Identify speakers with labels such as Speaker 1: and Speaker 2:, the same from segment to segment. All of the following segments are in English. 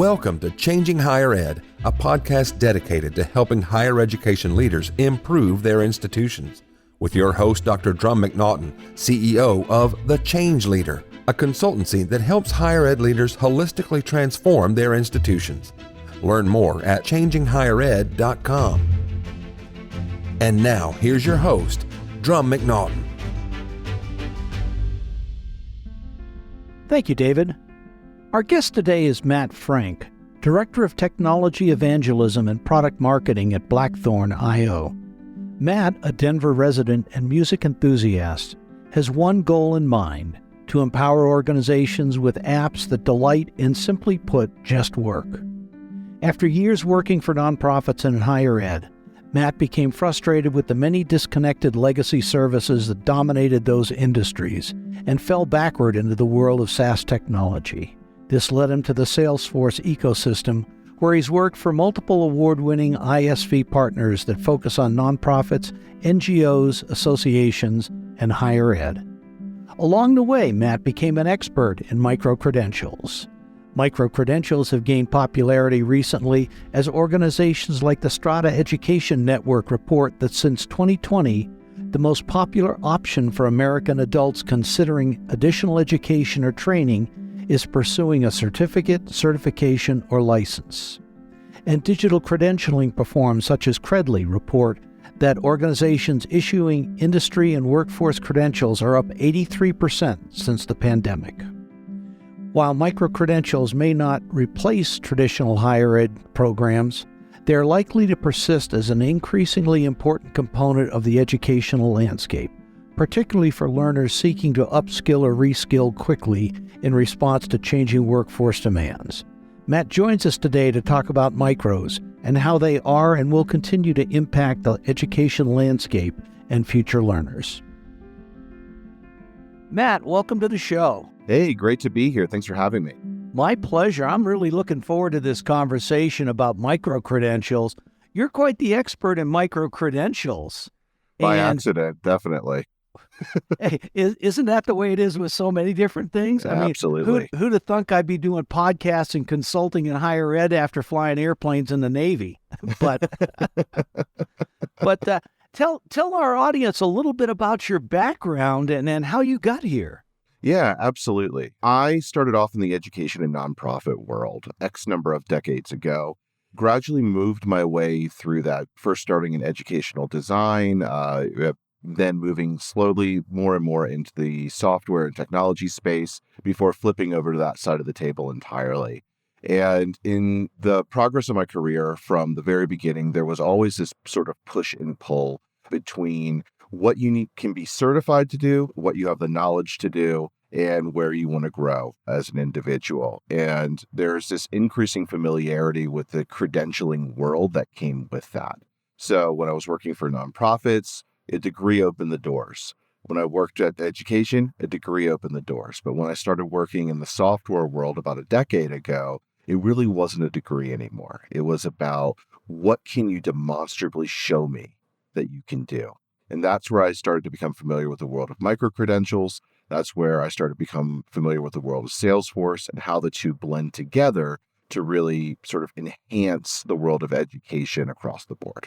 Speaker 1: Welcome to Changing Higher Ed, a podcast dedicated to helping higher education leaders improve their institutions. With your host, Dr. Drumm McNaughton, CEO of The Change Leader, a consultancy that helps higher ed leaders holistically transform their institutions. Learn more at changinghighered.com. And now, here's your host, Drumm McNaughton.
Speaker 2: Thank you, David. Our guest today is Matt Frank, Director of Technology Evangelism and Product Marketing at Blackthorn I.O. Matt, a Denver resident and music enthusiast, has one goal in mind: to empower organizations with apps that delight and, simply put, just work. After years working for nonprofits and in higher ed, Matt became frustrated with the many disconnected legacy services that dominated those industries and fell backward into the world of SaaS technology. This led him to the Salesforce ecosystem, where he's worked for multiple award-winning ISV partners that focus on nonprofits, NGOs, associations, and higher ed. Along the way, Matt became an expert in micro-credentials. Micro-credentials have gained popularity recently as organizations like the Strata Education Network report that since 2020, the most popular option for American adults considering additional education or training is pursuing a certificate, certification, or license. And digital credentialing platforms such as Credly report that organizations issuing industry and workforce credentials are up 83% since the pandemic. While micro-credentials may not replace traditional higher ed programs, they are likely to persist as an increasingly important component of the educational landscape, particularly for learners seeking to upskill or reskill quickly in response to changing workforce demands. Matt joins us today to talk about micros and how they are and will continue to impact the education landscape and future learners. Matt, welcome to the show.
Speaker 3: Hey, great to be here. Thanks for having me.
Speaker 2: My pleasure. I'm really looking forward to this conversation about micro-credentials. You're quite the expert in micro-credentials.
Speaker 3: By accident, definitely.
Speaker 2: Hey, isn't that the way it is with so many different things? I mean,
Speaker 3: absolutely.
Speaker 2: Who'd have thunk I'd be doing podcasts and consulting in higher ed after flying airplanes in the Navy? But tell our audience a little bit about your background and how you got here.
Speaker 3: Yeah, absolutely. I started off in the education and nonprofit world X number of decades ago. Gradually moved my way through that, first starting in educational design, then moving slowly more and more into the software and technology space before flipping over to that side of the table entirely. And in the progress of my career from the very beginning, there was always this sort of push and pull between what you can be certified to do, what you have the knowledge to do, and where you want to grow as an individual. And there's this increasing familiarity with the credentialing world that came with that. So when I was working for nonprofits, a degree opened the doors. When I worked at education, a degree opened the doors. But when I started working in the software world about a decade ago, it really wasn't a degree anymore. It was about, what can you demonstrably show me that you can do? And that's where I started to become familiar with the world of micro-credentials. That's where I started to become familiar with the world of Salesforce and how the two blend together to really sort of enhance the world of education across the board.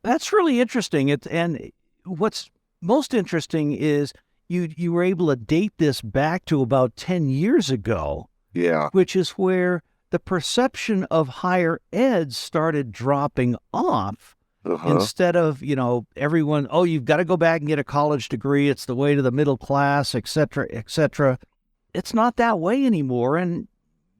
Speaker 2: That's really interesting. And what's most interesting is you were able to date this back to about 10 years ago.
Speaker 3: Yeah.
Speaker 2: Which is where the perception of higher ed started dropping off. Instead of, everyone, you've got to go back and get a college degree. It's the way to the middle class, et cetera, et cetera. It's not that way anymore. And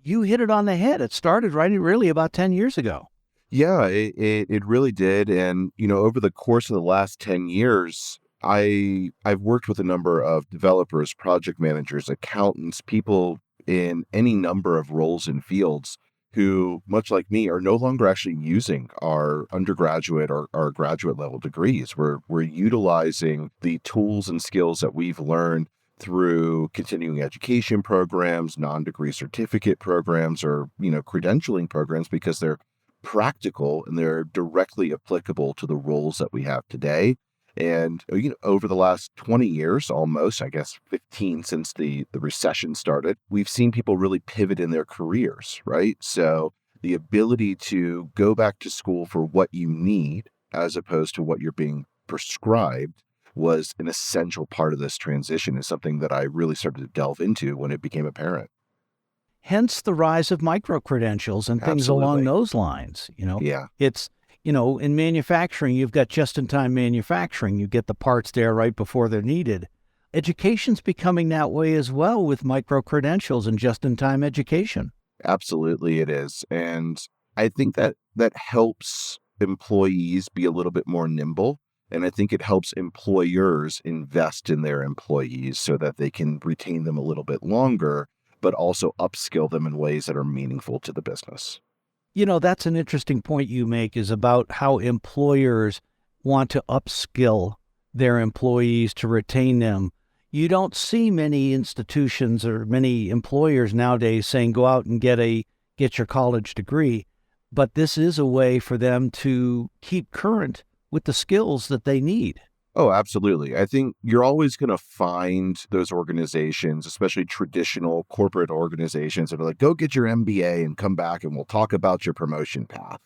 Speaker 2: you hit it on the head. It started really about 10 years ago.
Speaker 3: Yeah, it really did. And, over the course of the last 10 years, I've worked with a number of developers, project managers, accountants, people in any number of roles and fields who, much like me, are no longer actually using our undergraduate or our graduate level degrees. We're utilizing the tools and skills that we've learned through continuing education programs, non-degree certificate programs, or, credentialing programs, because they're practical and they're directly applicable to the roles that we have today. And over the last 20 years, almost, I guess 15 since the recession started, we've seen people really pivot in their careers, right? So the ability to go back to school for what you need as opposed to what you're being prescribed was an essential part of this transition, is something that I really started to delve into when it became apparent.
Speaker 2: Hence the rise of micro-credentials and things along
Speaker 3: Absolutely.
Speaker 2: those lines.
Speaker 3: Yeah,
Speaker 2: It's, in manufacturing, you've got just-in-time manufacturing. You get the parts there right before they're needed. Education's becoming that way as well with micro-credentials and just-in-time education.
Speaker 3: absolutely it is. And I think that helps employees be a little bit more nimble. And I think it helps employers invest in their employees so that they can retain them a little bit longer, but also upskill them in ways that are meaningful to the business.
Speaker 2: That's an interesting point you make, is about how employers want to upskill their employees to retain them. You don't see many institutions or many employers nowadays saying, go out and get your college degree. But this is a way for them to keep current with the skills that they need.
Speaker 3: Oh, absolutely. I think you're always going to find those organizations, especially traditional corporate organizations, that are like, go get your MBA and come back and we'll talk about your promotion path.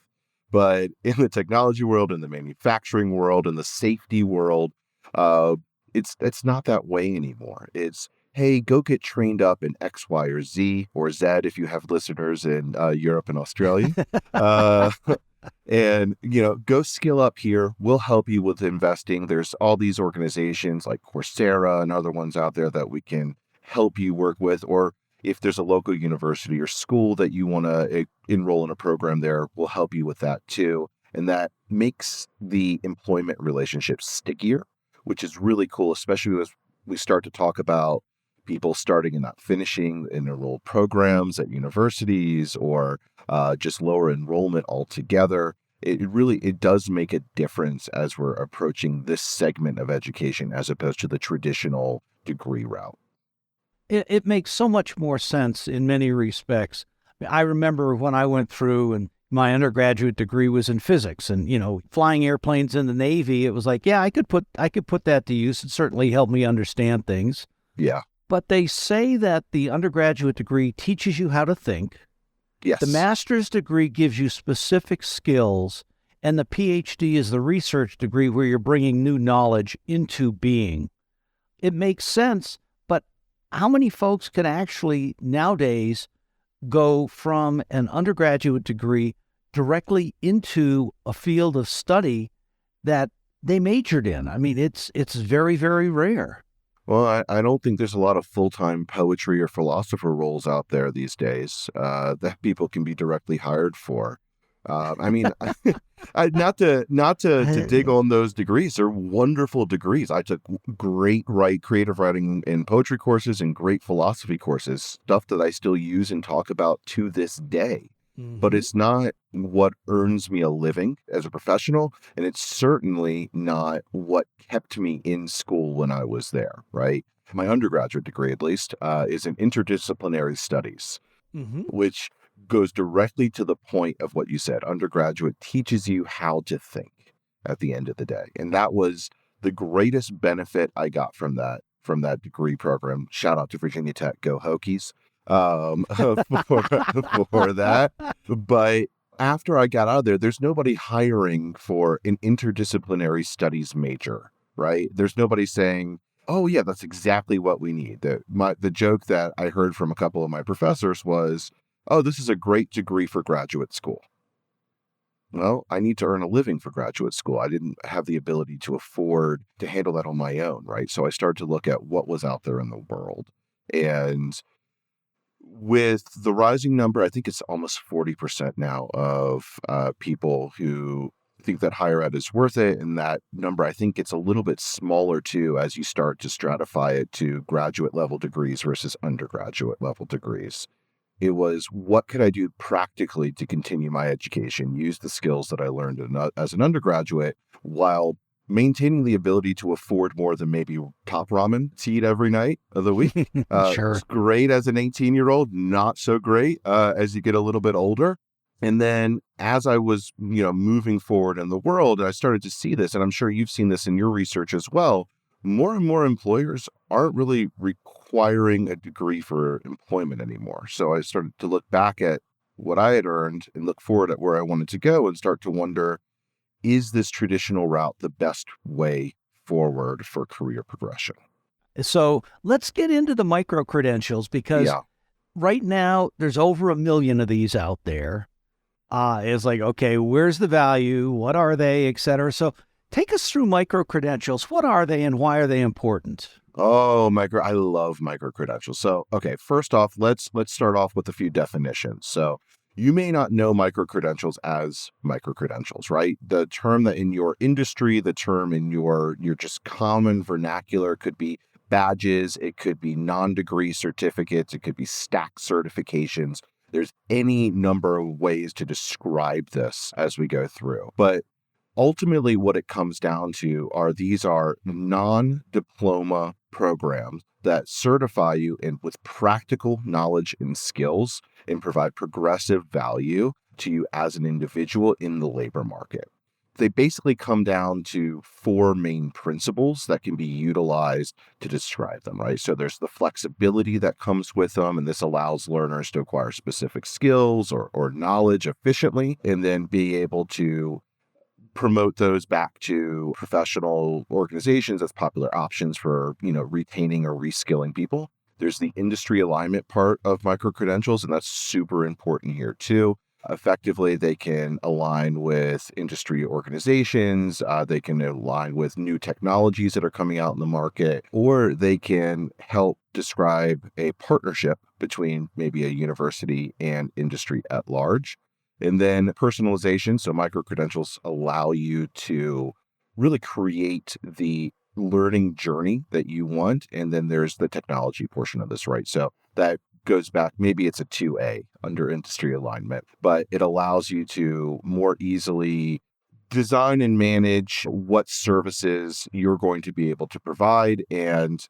Speaker 3: But in the technology world, in the manufacturing world, in the safety world, it's not that way anymore. It's, hey, go get trained up in X, Y, or Z, or Z if you have listeners in Europe and Australia. And, go skill up here. We'll help you with investing. There's all these organizations like Coursera and other ones out there that we can help you work with. Or if there's a local university or school that you want to enroll in a program there, we'll help you with that too. And that makes the employment relationship stickier, which is really cool, especially as we start to talk about people starting and not finishing in enrolled programs at universities, or just lower enrollment altogether. It does make a difference as we're approaching this segment of education as opposed to the traditional degree route.
Speaker 2: It makes so much more sense in many respects. I remember when I went through, and my undergraduate degree was in physics, and flying airplanes in the Navy, it was like, yeah, I could put that to use. It certainly helped me understand things.
Speaker 3: Yeah.
Speaker 2: But they say that the undergraduate degree teaches you how to think.
Speaker 3: Yes.
Speaker 2: The master's degree gives you specific skills, and the PhD is the research degree where you're bringing new knowledge into being. It makes sense, but how many folks can actually nowadays go from an undergraduate degree directly into a field of study that they majored in? I mean, it's very, very rare.
Speaker 3: Well, I don't think there's a lot of full-time poetry or philosopher roles out there these days that people can be directly hired for. I mean, not to dig on those degrees. They're wonderful degrees. I took great creative writing and poetry courses and great philosophy courses, stuff that I still use and talk about to this day. But it's not what earns me a living as a professional, and it's certainly not what kept me in school when I was there, right? My undergraduate degree, at least, is in interdisciplinary studies, which goes directly to the point of what you said. Undergraduate teaches you how to think at the end of the day. And that was the greatest benefit I got from that degree program. Shout out to Virginia Tech, go Hokies. For that. But after I got out of there, there's nobody hiring for an interdisciplinary studies major, right? There's nobody saying, oh yeah, that's exactly what we need. The joke that I heard from a couple of my professors was, oh, this is a great degree for graduate school. Well, I need to earn a living for graduate school. I didn't have the ability to afford to handle that on my own, right? So I started to look at what was out there in the world. And with the rising number, I think it's almost 40% now of people who think that higher ed is worth it. And that number, I think, gets a little bit smaller too as you start to stratify it to graduate level degrees versus undergraduate level degrees. It was, what could I do practically to continue my education, use the skills that I learned as an undergraduate while maintaining the ability to afford more than maybe top ramen to eat every night of the week.
Speaker 2: Sure.
Speaker 3: It's great as an 18-year-old, not so great as you get a little bit older. And then as I was, moving forward in the world, I started to see this, and I'm sure you've seen this in your research as well. More and more employers aren't really requiring a degree for employment anymore. So I started to look back at what I had earned and look forward at where I wanted to go and start to wonder, is this traditional route the best way forward for career progression?
Speaker 2: So let's get into the micro-credentials because
Speaker 3: Yeah.
Speaker 2: right now there's over 1 million of these out there. It's like, okay, where's the value? What are they, et cetera? So take us through micro-credentials. What are they and why are they important?
Speaker 3: Oh, I love micro-credentials. So, okay, first off, let's start off with a few definitions. So you may not know micro-credentials as micro-credentials, right? The term that in your industry, the term in your just common vernacular could be badges, it could be non-degree certificates, it could be stack certifications. There's any number of ways to describe this as we go through. But ultimately, what it comes down to are these are non-diploma programs that certify you with practical knowledge and skills and provide progressive value to you as an individual in the labor market. They basically come down to four main principles that can be utilized to describe them, right? So there's the flexibility that comes with them, and this allows learners to acquire specific skills or knowledge efficiently, and then be able to promote those back to professional organizations as popular options for, retaining or reskilling people. There's the industry alignment part of micro-credentials, and that's super important here too. Effectively, they can align with industry organizations, they can align with new technologies that are coming out in the market, or they can help describe a partnership between maybe a university and industry at large. And then personalization. So micro-credentials allow you to really create the learning journey that you want. And then there's the technology portion of this, right? So that goes back, maybe it's a 2A under industry alignment, but it allows you to more easily design and manage what services you're going to be able to provide and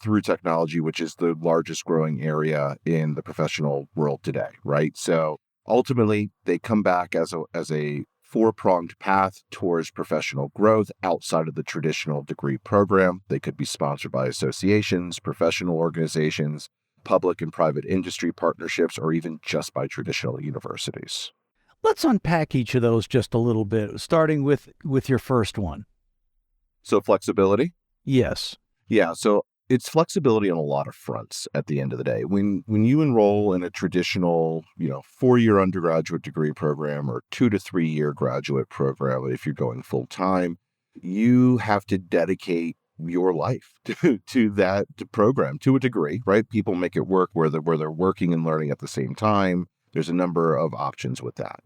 Speaker 3: through technology, which is the largest growing area in the professional world today, right? So ultimately, they come back as a four-pronged path towards professional growth outside of the traditional degree program. They could be sponsored by associations, professional organizations, public and private industry partnerships, or even just by traditional universities.
Speaker 2: Let's unpack each of those just a little bit, starting with your first one.
Speaker 3: So flexibility?
Speaker 2: Yes.
Speaker 3: Yeah, so it's flexibility on a lot of fronts at the end of the day. When you enroll in a traditional, 4-year undergraduate degree program or 2 to 3 year graduate program, if you're going full time, you have to dedicate your life to that program to a degree, right? People make it work where they're working and learning at the same time. There's a number of options with that.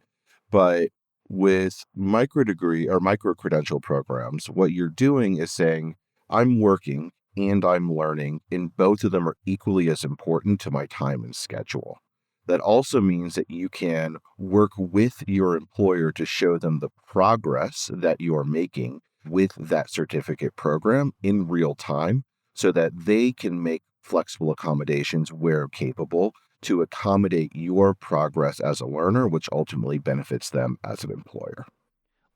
Speaker 3: But with micro-degree or micro-credential programs, what you're doing is saying, I'm working and I'm learning, and both of them are equally as important to my time and schedule. That also means that you can work with your employer to show them the progress that you are making with that certificate program in real time so that they can make flexible accommodations where capable to accommodate your progress as a learner, which ultimately benefits them as an employer.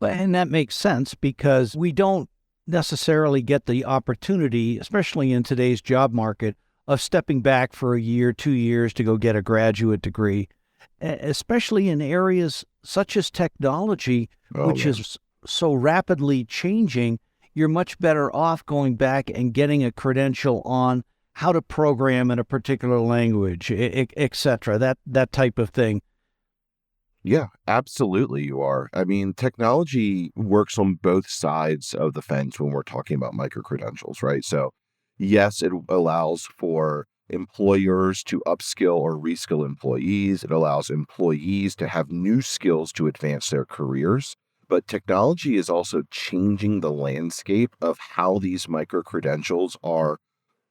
Speaker 2: And that makes sense because we don't necessarily get the opportunity, especially in today's job market, of stepping back for a year, 2 years to go get a graduate degree, especially in areas such as technology, which is so rapidly changing. You're much better off going back and getting a credential on how to program in a particular language, et cetera, that type of thing.
Speaker 3: Yeah, absolutely you are. I mean, technology works on both sides of the fence when we're talking about micro-credentials, right? So yes, it allows for employers to upskill or reskill employees. It allows employees to have new skills to advance their careers. But technology is also changing the landscape of how these micro-credentials are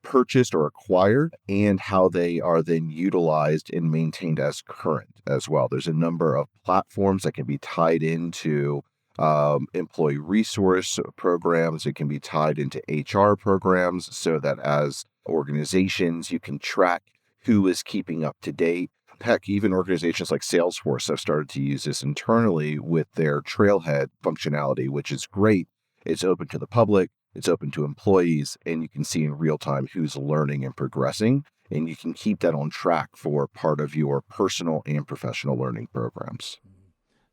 Speaker 3: purchased or acquired and how they are then utilized and maintained as current as well. There's a number of platforms that can be tied into employee resource programs. It can be tied into HR programs so that as organizations, you can track who is keeping up to date. Heck, even organizations like Salesforce have started to use this internally with their Trailhead functionality, which is great. It's open to the public, it's open to employees, and you can see in real time who's learning and progressing, and you can keep that on track for part of your personal and professional learning programs.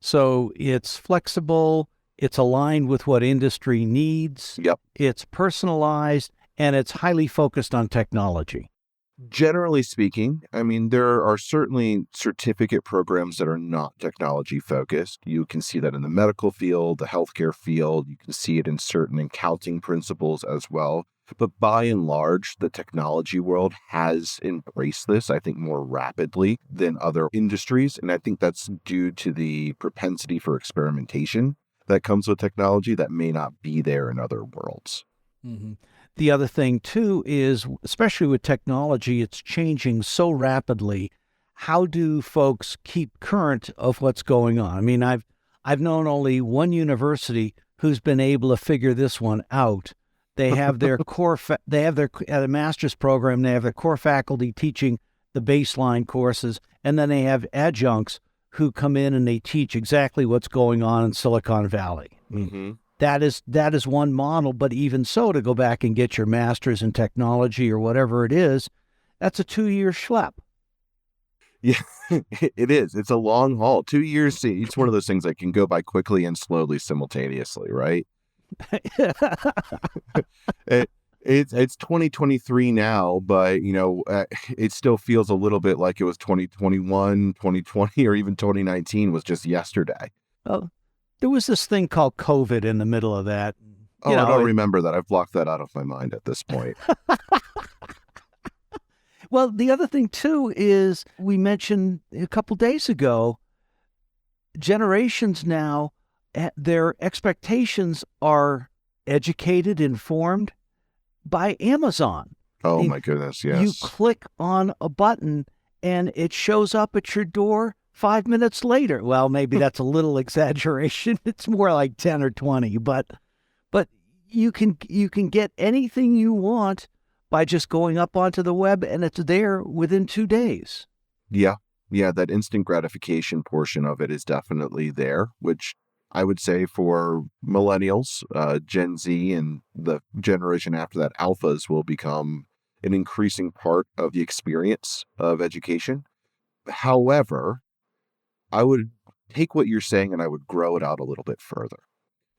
Speaker 2: So it's flexible, it's aligned with what industry needs,
Speaker 3: Yep.
Speaker 2: it's personalized, and it's highly focused on technology.
Speaker 3: Generally speaking, I mean, there are certainly certificate programs that are not technology focused. You can see that in the medical field, the healthcare field. You can see it in certain accounting principles as well. But by and large, the technology world has embraced this, I think, more rapidly than other industries. And I think that's due to the propensity for experimentation that comes with technology that may not be there in other worlds.
Speaker 2: Mm-hmm. The other thing, too, is, especially with technology, it's changing so rapidly. How do folks keep current of what's going on? I mean, I've known only one university who's been able to figure this one out. They have their at a master's program, they have their core faculty teaching the baseline courses, and then they have adjuncts who come in and they teach exactly what's going on in Silicon Valley.
Speaker 3: Mm-hmm.
Speaker 2: That is one model, but even so, to go back and get your master's in technology or whatever it is, that's a 2-year schlep.
Speaker 3: Yeah, it is. It's a long haul. 2 years, it's one of those things that can go by quickly and slowly simultaneously, right? It's 2023 now, but, it still feels a little bit like it was 2021, 2020, or even 2019 was just yesterday.
Speaker 2: Well, there was this thing called COVID in the middle of that.
Speaker 3: I don't remember that. I've blocked that out of my mind at this point.
Speaker 2: Well, the other thing, too, is we mentioned a couple days ago, generations now, their expectations are educated, informed by Amazon.
Speaker 3: Oh, my goodness, yes.
Speaker 2: You click on a button and it shows up at your door 5 minutes later. Well, maybe that's a little exaggeration. It's more like 10 or 20, but you can get anything you want by just going up onto the web, and it's there within 2 days.
Speaker 3: Yeah, that instant gratification portion of it is definitely there, which I would say for millennials, Gen Z, and the generation after that, alphas, will become an increasing part of the experience of education. However, I would take what you're saying and I would grow it out a little bit further.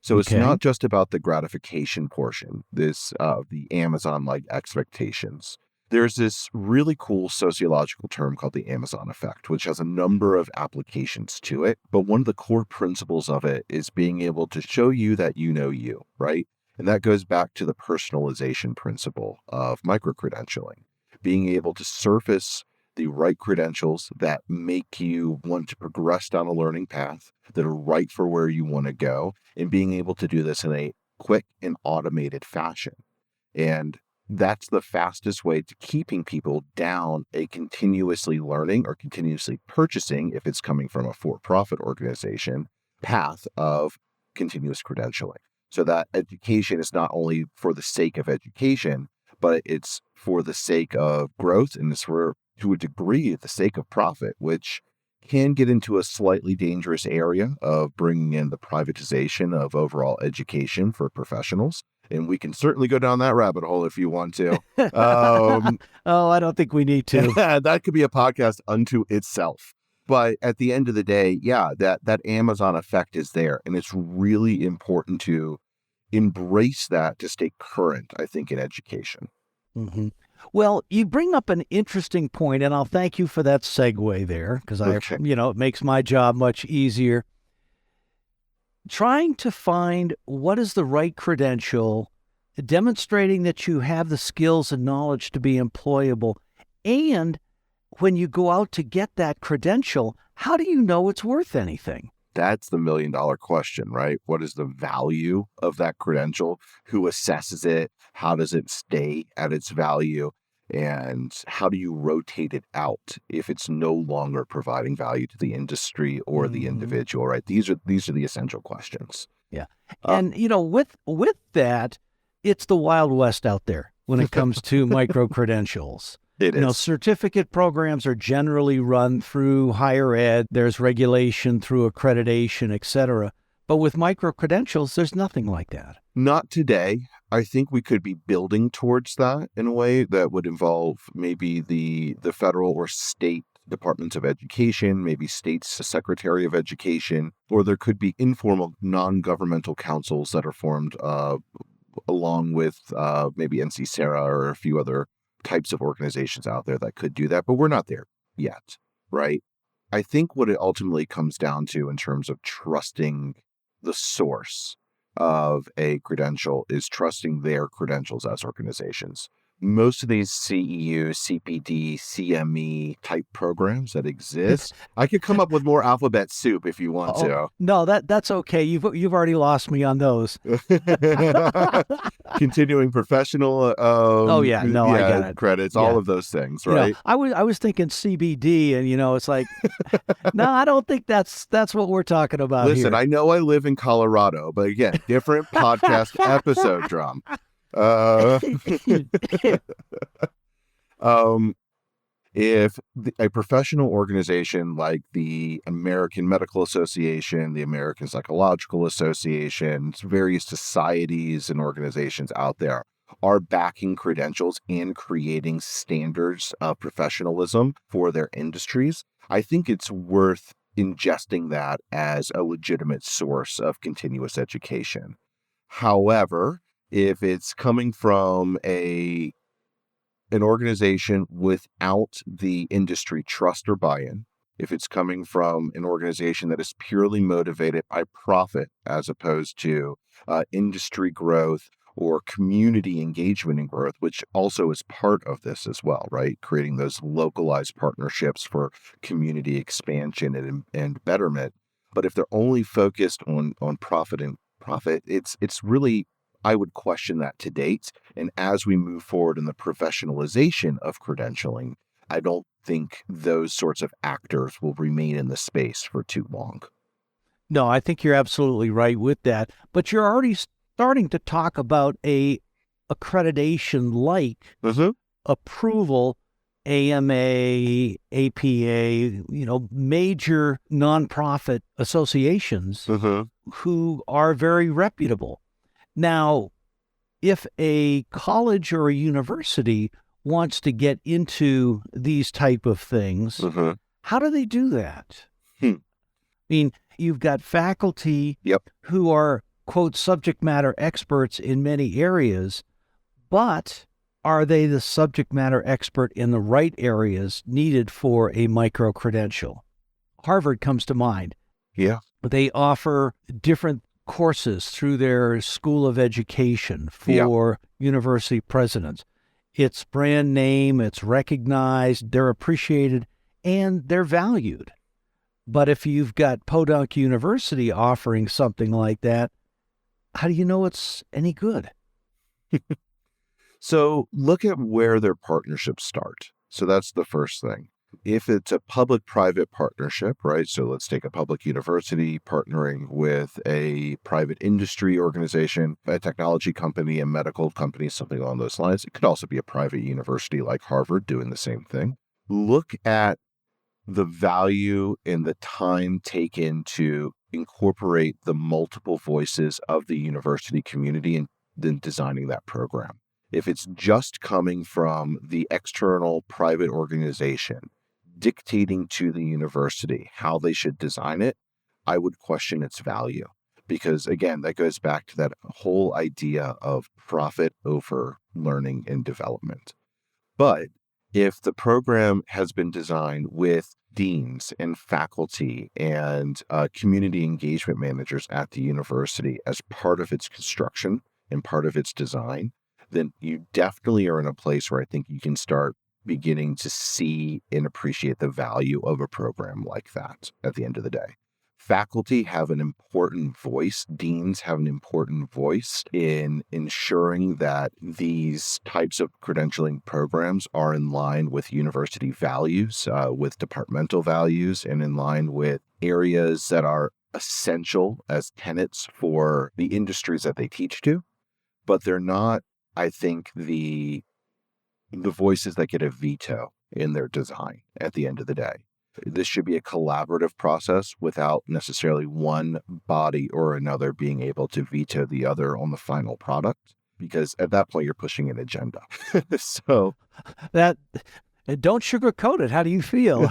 Speaker 3: So It's not just about the gratification portion, the Amazon-like expectations. There's this really cool sociological term called the Amazon effect, which has a number of applications to it. But one of the core principles of it is being able to show you that you know you, right? And that goes back to the personalization principle of micro-credentialing, being able to surface the right credentials that make you want to progress down a learning path, that are right for where you want to go, and being able to do this in a quick and automated fashion. And that's the fastest way to keeping people down a continuously learning or continuously purchasing, if it's coming from a for-profit organization, path of continuous credentialing. So that education is not only for the sake of education, but it's for the sake of growth, and it's for, to a degree, the sake of profit, which can get into a slightly dangerous area of bringing in the privatization of overall education for professionals. And we can certainly go down that rabbit hole if you want to.
Speaker 2: I don't think we need to.
Speaker 3: That could be a podcast unto itself. But at the end of the day, that Amazon effect is there. And it's really important to embrace that to stay current, I think, in education.
Speaker 2: Mm-hmm. Well, you bring up an interesting point, and I'll thank you for that segue there, because it makes my job much easier. Trying to find what is the right credential, demonstrating that you have the skills and knowledge to be employable, and when you go out to get that credential, how do you know it's worth anything?
Speaker 3: That's the $1 million question, right? What is the value of that credential? Who assesses it? How does it stay at its value? And how do you rotate it out if it's no longer providing value to the industry or the individual, right? These are the essential questions.
Speaker 2: Yeah. And, with that, it's the Wild West out there when it comes to micro-credentials.
Speaker 3: It is.
Speaker 2: Certificate programs are generally run through higher ed. There's regulation through accreditation, et cetera. But with micro-credentials, there's nothing like that.
Speaker 3: Not today. I think we could be building towards that in a way that would involve maybe the federal or state departments of education, maybe state's secretary of education, or there could be informal non-governmental councils that are formed along with maybe NC-SARA or a few other types of organizations out there that could do that. But we're not there yet, right? I think what it ultimately comes down to in terms of trusting the source of a credential is trusting their credentials as organizations. Most of these CEU, CPD, CME type programs that exist, I could come up with more alphabet soup if you want to.
Speaker 2: No, that's okay. You've already lost me on those.
Speaker 3: Continuing professional.
Speaker 2: I got it.
Speaker 3: Credits, all of those things, right?
Speaker 2: I was thinking CBD, and it's like, no, I don't think that's what we're talking about.
Speaker 3: Listen,
Speaker 2: here.
Speaker 3: I know I live in Colorado, but again, different podcast episode, Drumm. If a professional organization like the American Medical Association, the American Psychological Association, various societies and organizations out there are backing credentials and creating standards of professionalism for their industries, I think it's worth ingesting that as a legitimate source of continuous education. However, if it's coming from an organization without the industry trust or buy-in, if it's coming from an organization that is purely motivated by profit as opposed to industry growth or community engagement and growth, which also is part of this as well, right? Creating those localized partnerships for community expansion and betterment. But if they're only focused on profit, it's really, I would question that to date. And as we move forward in the professionalization of credentialing, I don't think those sorts of actors will remain in the space for too long.
Speaker 2: No, I think you're absolutely right with that. But you're already starting to talk about a accreditation like approval, AMA, APA, major nonprofit associations who are very reputable. Now, if a college or a university wants to get into these type of things, how do they do that? I mean, you've got faculty who are, quote, subject matter experts in many areas, but are they the subject matter expert in the right areas needed for a micro-credential? Harvard comes to mind.
Speaker 3: Yeah.
Speaker 2: They offer different courses through their School of Education for university presidents. It's brand name, it's recognized, they're appreciated, and they're valued. But if you've got Podunk University offering something like that, how do you know it's any good?
Speaker 3: So look at where their partnerships start. So that's the first thing. If it's a public-private partnership, right? So let's take a public university partnering with a private industry organization, a technology company, a medical company, something along those lines. It could also be a private university like Harvard doing the same thing. Look at the value and the time taken to incorporate the multiple voices of the university community and then designing that program. If it's just coming from the external private organization dictating to the university how they should design it, I would question its value. Because again, that goes back to that whole idea of profit over learning and development. But if the program has been designed with deans and faculty and community engagement managers at the university as part of its construction and part of its design, then you definitely are in a place where I think you can start beginning to see and appreciate the value of a program like that at the end of the day. Faculty have an important voice. Deans have an important voice in ensuring that these types of credentialing programs are in line with university values, with departmental values, and in line with areas that are essential as tenets for the industries that they teach to. But they're not, I think, the the voices that get a veto in their design at the end of the day. This should be a collaborative process without necessarily one body or another being able to veto the other on the final product, because at that point you're pushing an agenda. So
Speaker 2: That don't sugarcoat it. How do you feel?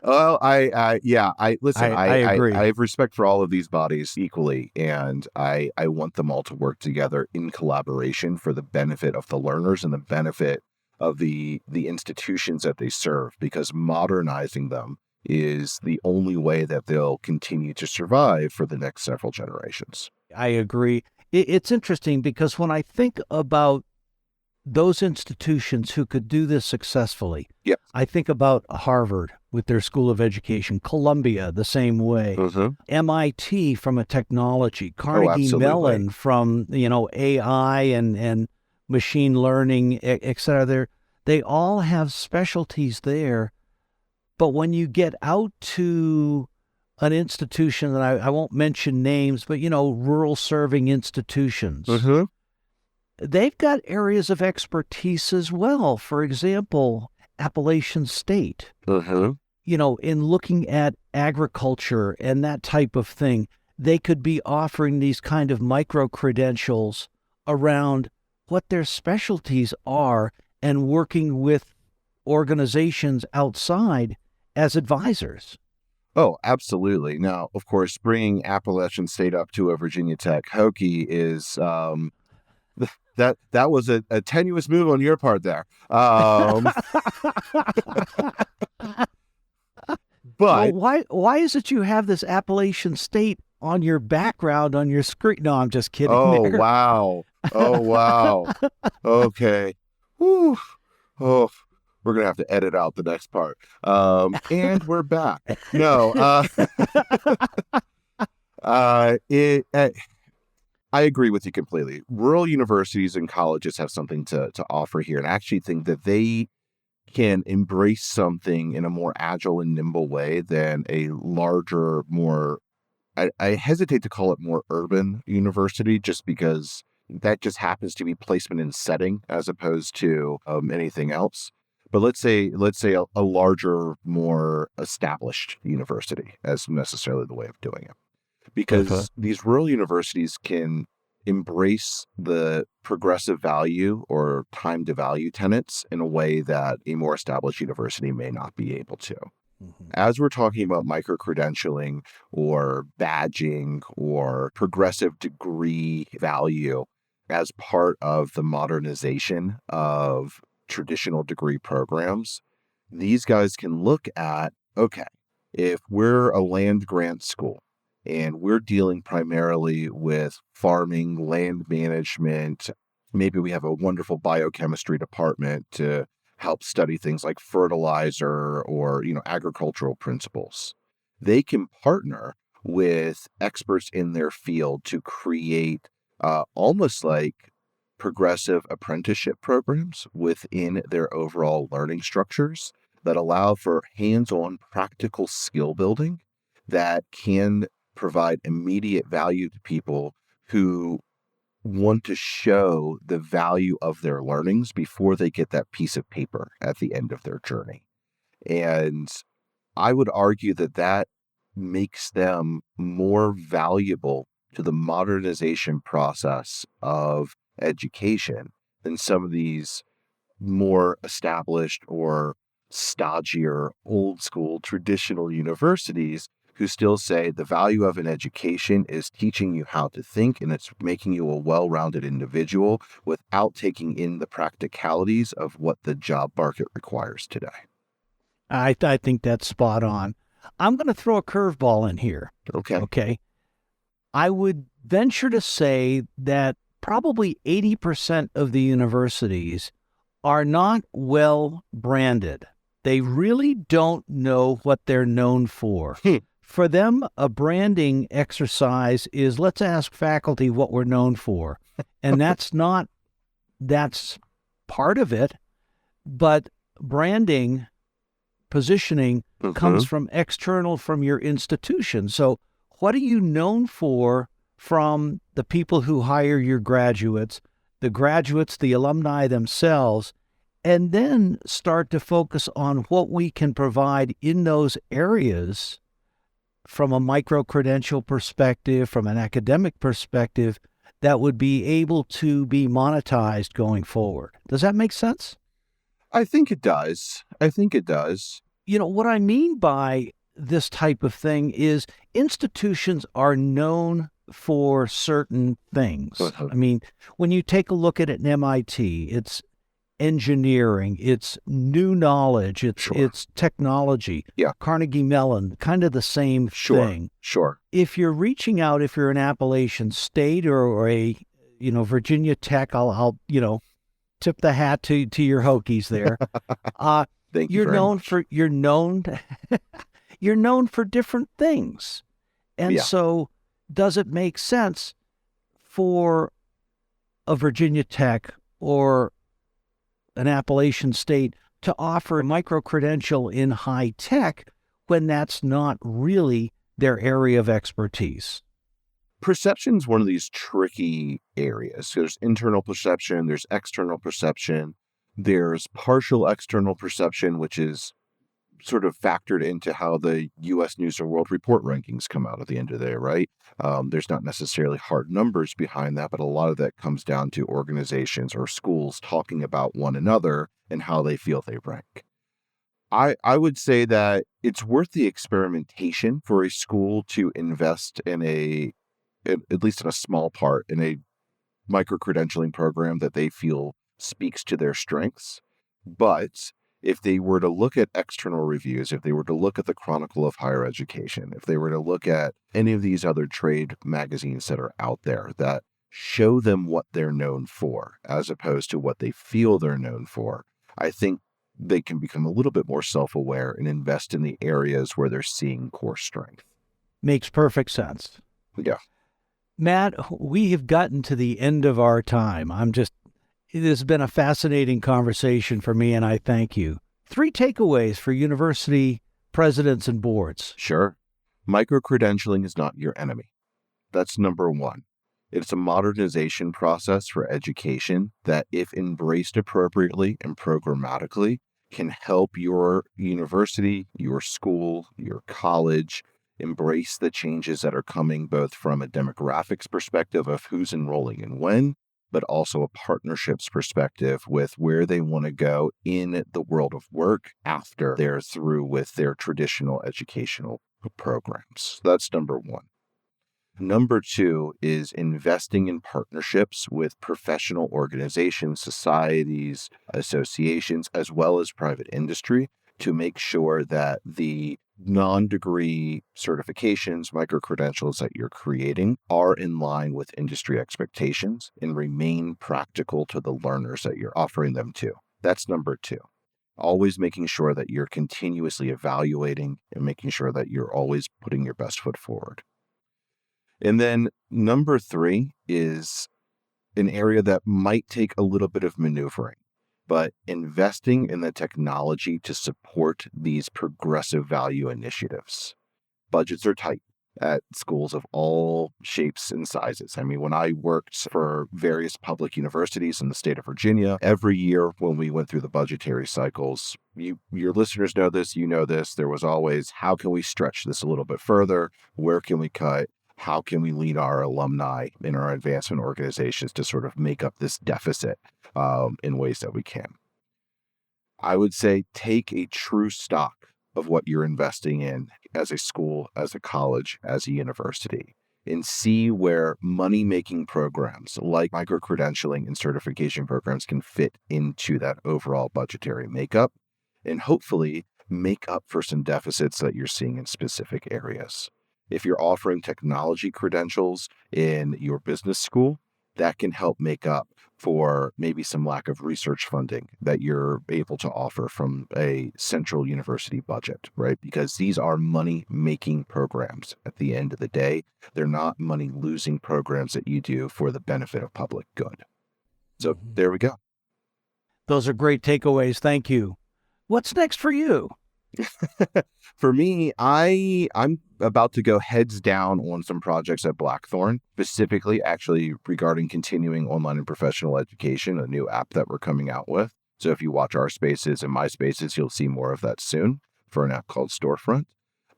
Speaker 3: well, I listen.
Speaker 2: I agree.
Speaker 3: I have respect for all of these bodies equally, and I want them all to work together in collaboration for the benefit of the learners and the benefit of the institutions that they serve, because modernizing them is the only way that they'll continue to survive for the next several generations.
Speaker 2: I agree. It's interesting because when I think about those institutions who could do this successfully,
Speaker 3: Yep.
Speaker 2: I think about Harvard with their School of Education, Columbia the same way, MIT from a technology, Carnegie
Speaker 3: absolutely.
Speaker 2: Mellon from AI and machine learning, et cetera. They all have specialties there. But when you get out to an institution, and I won't mention names, but, rural serving institutions, they've got areas of expertise as well. For example, Appalachian State, in looking at agriculture and that type of thing, they could be offering these kind of micro-credentials around what their specialties are and working with organizations outside as advisors.
Speaker 3: Oh, absolutely. Now, of course, bringing Appalachian State up to a Virginia Tech Hokie is that was a tenuous move on your part there. But
Speaker 2: why is it you have this Appalachian State on your background on your screen? No, I'm just kidding.
Speaker 3: Oh, wow. Oh, wow. Okay. Whew. Oh, we're going to have to edit out the next part. And we're back. No. I agree with you completely. Rural universities and colleges have something to offer here, and I actually think that they can embrace something in a more agile and nimble way than a larger, more, I hesitate to call it more urban university, just because that just happens to be placement and setting as opposed to anything else. But let's say a larger, more established university as necessarily the way of doing it. Because these rural universities can embrace the progressive value or time to value tenets in a way that a more established university may not be able to. As we're talking about micro-credentialing or badging or progressive degree value as part of the modernization of traditional degree programs, these guys can look at, okay, if we're a land grant school and we're dealing primarily with farming, land management, maybe we have a wonderful biochemistry department to help study things like fertilizer or, agricultural principles. They can partner with experts in their field to create almost like progressive apprenticeship programs within their overall learning structures that allow for hands-on practical skill building that can provide immediate value to people who want to show the value of their learnings before they get that piece of paper at the end of their journey. And I would argue that makes them more valuable to the modernization process of education than some of these more established or stodgier, old school, traditional universities who still say the value of an education is teaching you how to think and it's making you a well-rounded individual without taking in the practicalities of what the job market requires today.
Speaker 2: I think that's spot on. I'm going to throw a curveball in here. Okay. I would venture to say that probably 80% of the universities are not well branded. They really don't know what they're known for. For them, a branding exercise is, let's ask faculty what we're known for. And that's part of it, but branding, positioning comes from external, from your institution. So what are you known for from the people who hire your graduates? the graduates, the alumni themselves, and then start to focus on what we can provide in those areas from a micro-credential perspective, from an academic perspective, that would be able to be monetized going forward. Does that make sense?
Speaker 3: I think it does.
Speaker 2: What I mean by this type of thing is institutions are known for certain things. I mean, when you take a look at it in MIT, it's engineering, it's new knowledge, it's technology.
Speaker 3: Yeah.
Speaker 2: Carnegie Mellon, kind of the same thing.
Speaker 3: Sure.
Speaker 2: If you're reaching out, if you're an Appalachian State or a, Virginia Tech, I'll tip the hat to your Hokies there.
Speaker 3: Thank you very much.
Speaker 2: You're known for different things. And so does it make sense for a Virginia Tech or an Appalachian State to offer a micro-credential in high tech when that's not really their area of expertise?
Speaker 3: Perception is one of these tricky areas. There's internal perception, there's external perception, there's partial external perception, which is sort of factored into how the U.S. News and World Report rankings come out at the end of the day, right? There's not necessarily hard numbers behind that, but a lot of that comes down to organizations or schools talking about one another and how they feel they rank. I would say that it's worth the experimentation for a school to invest in at least in a small part, in a micro-credentialing program that they feel speaks to their strengths. But if they were to look at external reviews, if they were to look at the Chronicle of Higher Education, if they were to look at any of these other trade magazines that are out there that show them what they're known for, as opposed to what they feel they're known for, I think they can become a little bit more self-aware and invest in the areas where they're seeing core strength.
Speaker 2: Makes perfect sense.
Speaker 3: Yeah.
Speaker 2: Matt, we have gotten to the end of our time. It has been a fascinating conversation for me, and I thank you. 3 takeaways for university presidents and boards.
Speaker 3: Sure. Micro-credentialing is not your enemy. That's number 1. It's a modernization process for education that, if embraced appropriately and programmatically, can help your university, your school, your college embrace the changes that are coming both from a demographics perspective of who's enrolling and when, but also a partnerships perspective with where they want to go in the world of work after they're through with their traditional educational programs. That's number 1. Number 2 is investing in partnerships with professional organizations, societies, associations, as well as private industry to make sure that the non-degree certifications, micro-credentials that you're creating are in line with industry expectations and remain practical to the learners that you're offering them to. That's number 2. Always making sure that you're continuously evaluating and making sure that you're always putting your best foot forward. And then number 3 is an area that might take a little bit of maneuvering, but investing in the technology to support these progressive value initiatives. Budgets are tight at schools of all shapes and sizes. I mean, when I worked for various public universities in the state of Virginia, every year when we went through the budgetary cycles, your listeners know this, you know this, there was always, how can we stretch this a little bit further? Where can we cut? How can we lead our alumni in our advancement organizations to sort of make up this deficit in ways that we can? I would say take a true stock of what you're investing in as a school, as a college, as a university, and see where money-making programs like micro-credentialing and certification programs can fit into that overall budgetary makeup, and hopefully make up for some deficits that you're seeing in specific areas. If you're offering technology credentials in your business school, that can help make up for maybe some lack of research funding that you're able to offer from a central university budget, right? Because these are money-making programs at the end of the day. They're not money-losing programs that you do for the benefit of public good. So there we go.
Speaker 2: Those are great takeaways. Thank you. What's next for you?
Speaker 3: For me, I'm about to go heads down on some projects at Blackthorn, specifically actually regarding continuing online and professional education, a new app that we're coming out with. So if you watch our spaces and my spaces, you'll see more of that soon for an app called Storefront.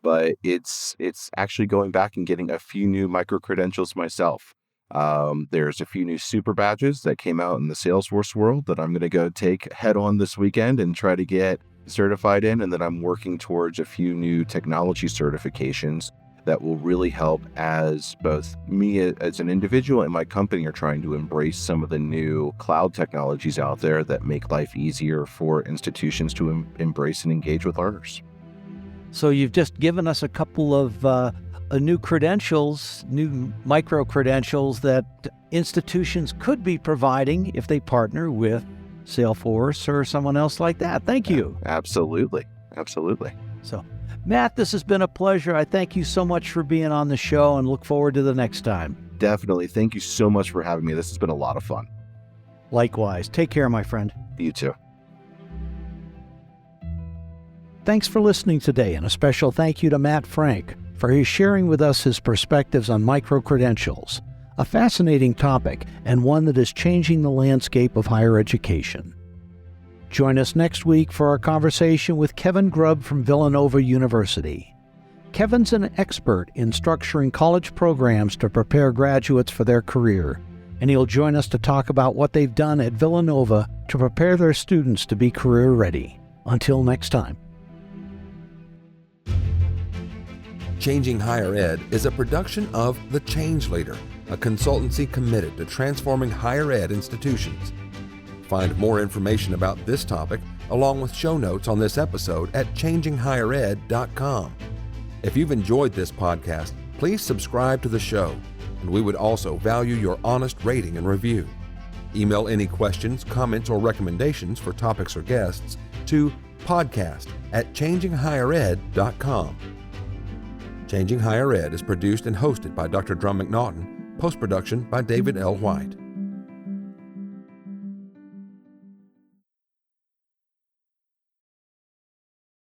Speaker 3: But it's actually going back and getting a few new micro-credentials myself. There's a few new super badges that came out in the Salesforce world that I'm going to go take head on this weekend and try to get certified in. And then I'm working towards a few new technology certifications that will really help as both me as an individual and my company are trying to embrace some of the new cloud technologies out there that make life easier for institutions to embrace and engage with learners.
Speaker 2: So you've just given us a couple of new credentials, new micro-credentials that institutions could be providing if they partner with Salesforce or someone else like that. Thank you.
Speaker 3: Absolutely. Absolutely.
Speaker 2: So, Matt, this has been a pleasure. I thank you so much for being on the show and look forward to the next time.
Speaker 3: Definitely. Thank you so much for having me. This has been a lot of fun.
Speaker 2: Likewise. Take care, my friend.
Speaker 3: You too.
Speaker 2: Thanks for listening today, and a special thank you to Matt Frank for his sharing with us his perspectives on micro-credentials, a fascinating topic and one that is changing the landscape of higher education. Join us next week for our conversation with Kevin Grubb from Villanova University. Kevin's an expert in structuring college programs to prepare graduates for their career, and he'll join us to talk about what they've done at Villanova to prepare their students to be career ready. Until next time.
Speaker 1: Changing Higher Ed is a production of The Change Leader, a consultancy committed to transforming higher ed institutions. Find more information about this topic, along with show notes on this episode at changinghighered.com. If you've enjoyed this podcast, please subscribe to the show, and we would also value your honest rating and review. Email any questions, comments, or recommendations for topics or guests to podcast@changinghighered.com. Changing Higher Ed is produced and hosted by Dr. Drumm McNaughton, post-production by David L. White.